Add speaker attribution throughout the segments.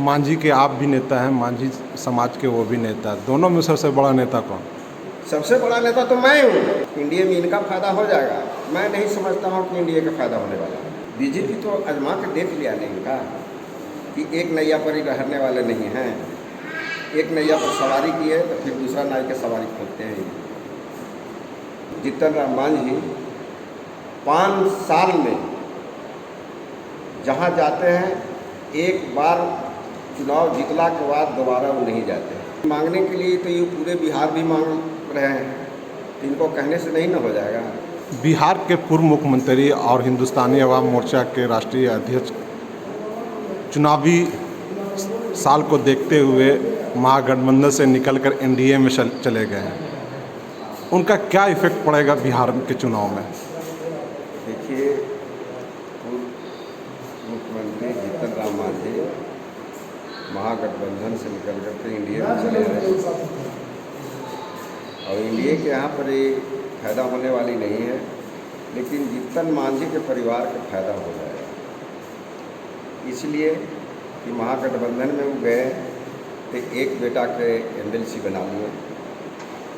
Speaker 1: मांझी के आप भी नेता हैं, मांझी समाज के वो भी नेता हैं, दोनों में सबसे बड़ा नेता कौन?
Speaker 2: सबसे बड़ा नेता तो मैं हूँ। एनडीए में इनका फायदा हो जाएगा। मैं नहीं समझता हूँ कि एनडीए का फायदा होने वाला है। बीजेपी तो आजमा के देख लिया नहीं इनका कि एक नैया पर ही रहने वाले नहीं हैं। एक नैया पर सवारी की है तो फिर दूसरा नाव की सवारी खोलते हैं। जीतन राम मांझी 5 साल में जहाँ जाते हैं, एक बार चुनाव जीतला के बाद दोबारा वो नहीं जाते। मांगने के लिए तो ये पूरे बिहार भी मांग रहे हैं, इनको कहने से नहीं न हो जाएगा।
Speaker 1: बिहार के पूर्व मुख्यमंत्री और हिंदुस्तानी अवाम मोर्चा के राष्ट्रीय अध्यक्ष चुनावी साल को देखते हुए महागठबंधन से निकलकर एनडीए में चले गए हैं। उनका क्या इफेक्ट पड़ेगा बिहार के चुनाव में?
Speaker 2: देखिए, पूर्व मुख्यमंत्री जीतन राम मांझी महागठबंधन से निकल करके एनडीए में चले गए और एनडीए के यहाँ पर ये फायदा होने वाली नहीं है, लेकिन जीतन मांझी के परिवार का फायदा हो जाएगा। इसलिए कि महागठबंधन में वो गए तो एक बेटा के एमएलसी बना लिए,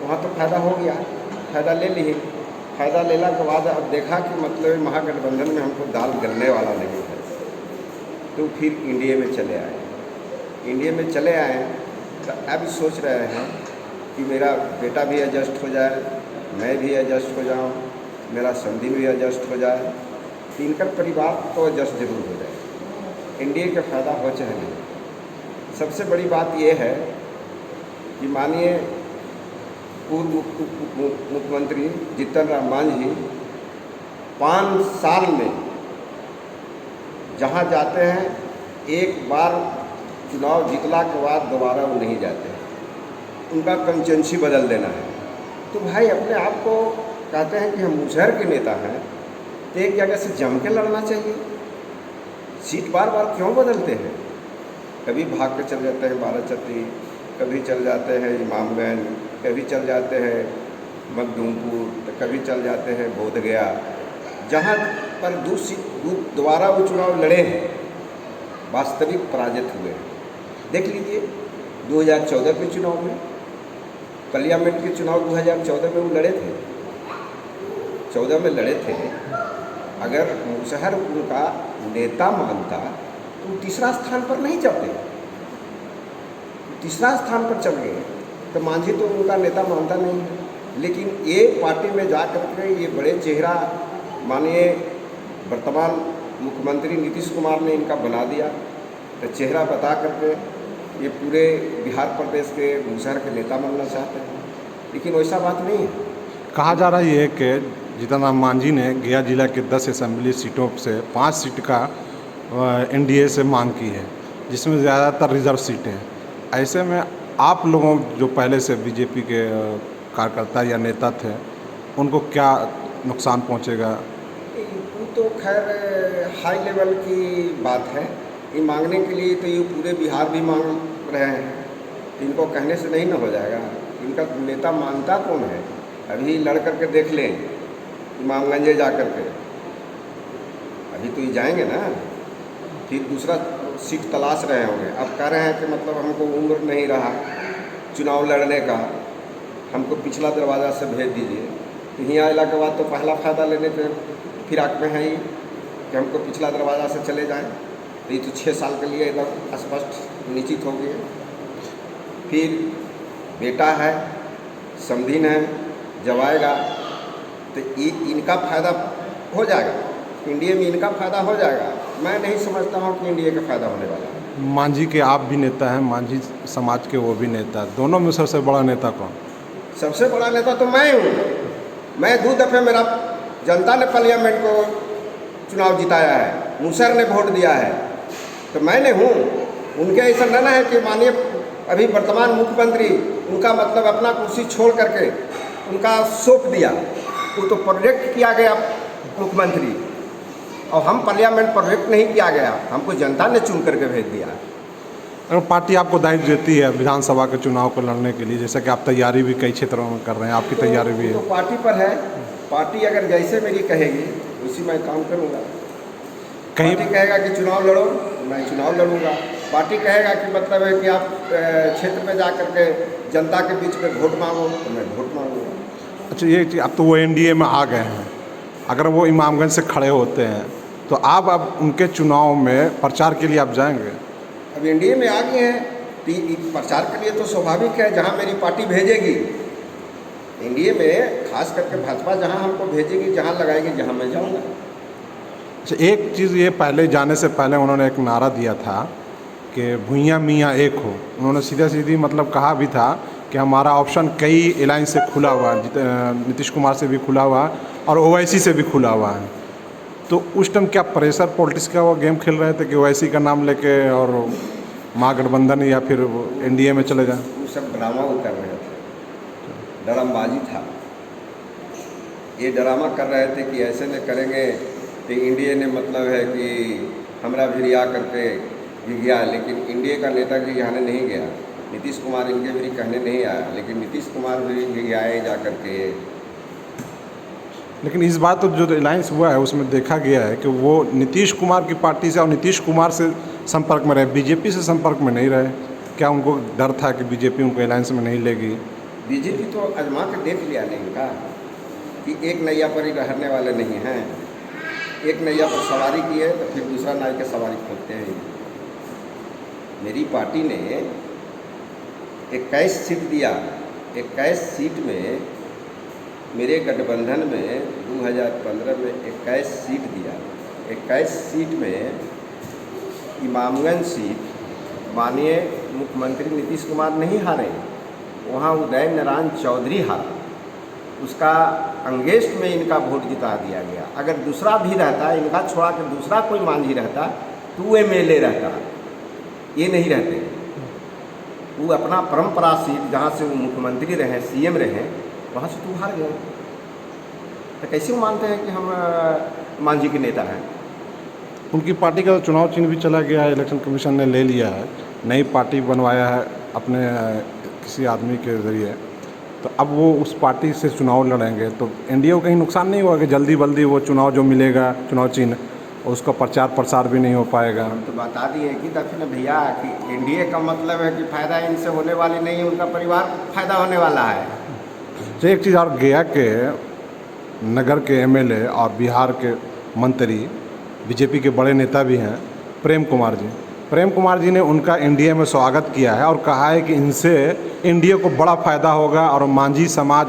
Speaker 2: वहाँ तो फायदा हो गया, फायदा ले लिए। फायदा लेला के बाद अब देखा कि मतलब महागठबंधन में हमको दाल गलने वाला नहीं है, तो फिर एनडीए में चले आए। एनडीए में चले आए तो अब सोच रहे हैं कि मेरा बेटा भी एडजस्ट हो जाए, मैं भी एडजस्ट हो जाऊं, मेरा समधी भी एडजस्ट हो जाए, इनका परिवार तो एडजस्ट जरूर हो जाए। एनडीए का फ़ायदा हो चाहे नहीं। सबसे बड़ी बात यह है कि मानिए पूर्व मुख्यमंत्री जीतन राम मांझी 5 साल में जहाँ जाते हैं, एक बार चुनाव जीतला के बाद दोबारा वो नहीं जाते। उनका कंस्टिट्यूंसी बदल देना है। तो भाई अपने आप को कहते हैं कि हम मुसहर के नेता हैं, तो एक जगह से जम के लड़ना चाहिए। सीट बार बार क्यों बदलते हैं? कभी भाग के चल जाते हैं बाराचट्टी, कभी चल जाते हैं इमामगंज, कभी चल जाते हैं मखदूमपुर, तो कभी चल जाते हैं बोधगया। जहाँ पर दोबारा वो चुनाव लड़े हैं, वास्तविक पराजित हुए हैं। देख लीजिए 2014 के चुनाव में, पार्लियामेंट के चुनाव 2014 में वो लड़े थे, 14 में लड़े थे। अगर मुसहर उनका नेता मानता तो तीसरा स्थान पर नहीं जाते, तीसरा स्थान पर चल गए। तो मांझी तो उनका नेता मानता नहीं है, लेकिन ये पार्टी में जा करके ये बड़े चेहरा मानिए वर्तमान मुख्यमंत्री नीतीश कुमार ने इनका बना दिया। तो चेहरा बता करके ये पूरे बिहार प्रदेश के मुसहर के नेता बनना चाहते हैं, लेकिन वैसा बात नहीं है।
Speaker 1: कहा जा रहा है ये कि जीतन राम मांझी ने गया जिला के 10 असेंबली सीटों से 5 सीट का एनडीए से मांग की है, जिसमें ज़्यादातर रिजर्व सीटें हैं। ऐसे में आप लोगों जो पहले से बीजेपी के कार्यकर्ता या नेता थे, उनको क्या नुकसान पहुंचेगा?
Speaker 2: वो तो खैर हाई लेवल की बात है। ये मांगने के लिए तो ये पूरे बिहार भी मांग रहे हैं, इनको कहने से नहीं न हो जाएगा। इनका नेता मानता कौन है? अभी लड़ करके देख लें इमामगंज जा कर के, अभी तो ये जाएंगे ना, फिर दूसरा सीट तलाश रहे होंगे। अब कह रहे हैं कि मतलब हमको उम्र नहीं रहा चुनाव लड़ने का, हमको पिछला दरवाज़ा से भेज दीजिए। तो यहाँ आने के बाद तो पहला फ़ायदा लेने के फिराक में है ही कि हमको पिछला दरवाज़ा से चले जाएं। तो ये तो 6 साल के लिए एकदम स्पष्ट निश्चित हो गया। फिर बेटा है, समधीन है, जब आएगा तो इनका फ़ायदा हो जाएगा, एनडीए में इनका फ़ायदा हो जाएगा। मैं नहीं समझता हूँ कि एनडीए का फ़ायदा होने वाला है।
Speaker 1: मांझी के आप भी नेता हैं, मांझी समाज के वो भी नेता हैं, दोनों में सबसे बड़ा नेता कौन?
Speaker 2: सबसे बड़ा नेता तो मैं हूँ। मैं 2 दफ़े मेरा जनता ने पार्लियामेंट को चुनाव जिताया है, मुसहर ने वोट दिया है, तो मैंने हूँ। उनके ऐसा न है कि मानिए अभी वर्तमान मुख्यमंत्री उनका मतलब अपना कुर्सी छोड़ करके उनका सौंप दिया, वो तो प्रोजेक्ट किया गया मुख्यमंत्री, और हम पार्लियामेंट प्रोजेक्ट नहीं किया गया, हमको जनता ने चुन करके भेज दिया।
Speaker 1: अगर पार्टी आपको दायित्व देती है विधानसभा के चुनाव को लड़ने के लिए, जैसे कि आप तैयारी भी कई क्षेत्रों में कर रहे हैं, आपकी तैयारी भी है,
Speaker 2: तो पार्टी पर है। पार्टी अगर जैसे मेरी कहेगी उसी मैं काम करूँगा।
Speaker 1: कहीं
Speaker 2: पार्टी कहेगा कि चुनाव लड़ो, मैं चुनाव लड़ूंगा। पार्टी कहेगा कि मतलब है कि आप क्षेत्र में जा कर के जनता के बीच में वोट मांगो, तो मैं वोट मांगूंगा।
Speaker 1: अच्छा, ये अब तो वो एनडीए में आ गए हैं, अगर वो इमामगंज से खड़े होते हैं तो आप अब उनके चुनाव में प्रचार के लिए आप जाएंगे?
Speaker 2: अब एनडीए में आ गए हैं तो प्रचार के लिए तो स्वाभाविक है, जहाँ मेरी पार्टी भेजेगी एनडीए में, खास करके भाजपा जहाँ हमको भेजेगी, जहाँ लगाएगी, जहाँ मैं जाऊँगा।
Speaker 1: अच्छा, एक चीज़ ये पहले जाने से पहले उन्होंने एक नारा दिया था कि भुइयाँ मियाँ एक हो। उन्होंने सीधा सीधी मतलब कहा भी था कि हमारा ऑप्शन कई अलायंस से खुला हुआ है, नीतीश कुमार से भी खुला हुआ है और ओवैसी से भी खुला हुआ है। तो उस टाइम क्या प्रेशर पॉलिटिक्स का वो गेम खेल रहे थे कि ओवैसी का नाम लेके और महागठबंधन या फिर एनडीए में चले जाएं?
Speaker 2: वो सब ड्रामा वो कर रहे थे, ड्रामाबाजी था। ये ड्रामा कर रहे थे कि ऐसे में करेंगे तो एनडीए ने मतलब है कि हमरा भी रिया करके भी गया, लेकिन एनडीए का नेता भी यहाँ नहीं गया, नीतीश कुमार इनके भी कहने नहीं आया, लेकिन नीतीश कुमार भी गए जा करके।
Speaker 1: लेकिन इस बार तो जो अलायंस हुआ है उसमें देखा गया है कि वो नीतीश कुमार की पार्टी से और नीतीश कुमार से संपर्क में रहे, बीजेपी से संपर्क में नहीं रहे। क्या उनको डर था कि बीजेपी उनको अलायंस में नहीं लेगी?
Speaker 2: बीजेपी तो आजमा के देख लिया नहीं इनका कि एक नैया पर ही रहने वाले नहीं हैं। एक नैया पर सवारी की है तो फिर दूसरा नाव के सवारी खोलते हैं। मेरी पार्टी ने 21 सीट दिया, 21 सीट में मेरे गठबंधन में 2015 में 21 सीट दिया। 21 सीट में इमामगंज सीट माननीय मुख्यमंत्री नीतीश कुमार नहीं हारे, वहाँ उदय नारायण चौधरी हारा, उसका अंगेस्ट में इनका वोट जिता दिया गया। अगर दूसरा भी रहता, इनका छोड़ा के दूसरा कोई मांझी रहता तो वो एमएलए रहता, ये नहीं रहते। वो अपना परंपरा सीट जहाँ से वो मुख्यमंत्री रहे, सीएम रहे, वहाँ से तू हार गए। तो कैसे वो मानते हैं कि हम मांझी के नेता हैं?
Speaker 1: उनकी पार्टी का चुनाव चिन्ह भी चला गया है, इलेक्शन कमीशन ने ले लिया है, नई पार्टी बनवाया है अपने किसी आदमी के ज़रिए। तो अब वो उस पार्टी से चुनाव लड़ेंगे तो एनडीए को कहीं नुकसान नहीं होगा कि जल्दी बल्दी वो चुनाव जो मिलेगा चुनाव चिन्ह, उसका प्रचार प्रसार भी नहीं हो पाएगा?
Speaker 2: हम तो बता दिए कि दक्षिण भैया कि एनडीए का मतलब है कि फ़ायदा इनसे होने वाली नहीं है, उनका परिवार को फ़ायदा होने वाला है।
Speaker 1: तो एक चीज़ और, गया के नगर के एमएलए और बिहार के मंत्री बीजेपी के बड़े नेता भी हैं प्रेम कुमार जी। प्रेम कुमार जी ने उनका एनडीए में स्वागत किया है और कहा है कि इनसे एनडीए को बड़ा फ़ायदा होगा और मांझी समाज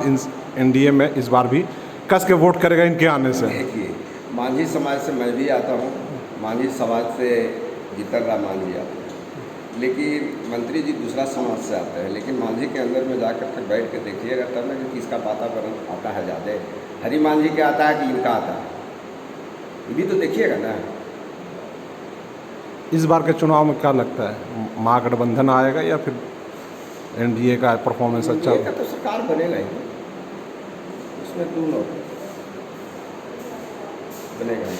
Speaker 1: एनडीए में इस बार भी कस के वोट करेगा इनके आने से।
Speaker 2: देखिए, मांझी समाज से मैं भी आता हूँ, मांझी समाज से जीतन राम मांझी आते हैं, लेकिन मंत्री जी दूसरा समाज से आते हैं। लेकिन मांझी के अंदर में जाकर के बैठ के देखिएगा तब ना कि किसका वातावरण आता है ज़्यादा, हरी मांझी के आता है कि इनका आता है, ये भी तो देखिएगा ना।
Speaker 1: इस बार के चुनाव में क्या लगता है, महागठबंधन आएगा या फिर एनडीए का परफॉर्मेंस अच्छा
Speaker 2: एनडीए का तो सरकार बनेगा ही, उसमें दोनों बनेगा ही।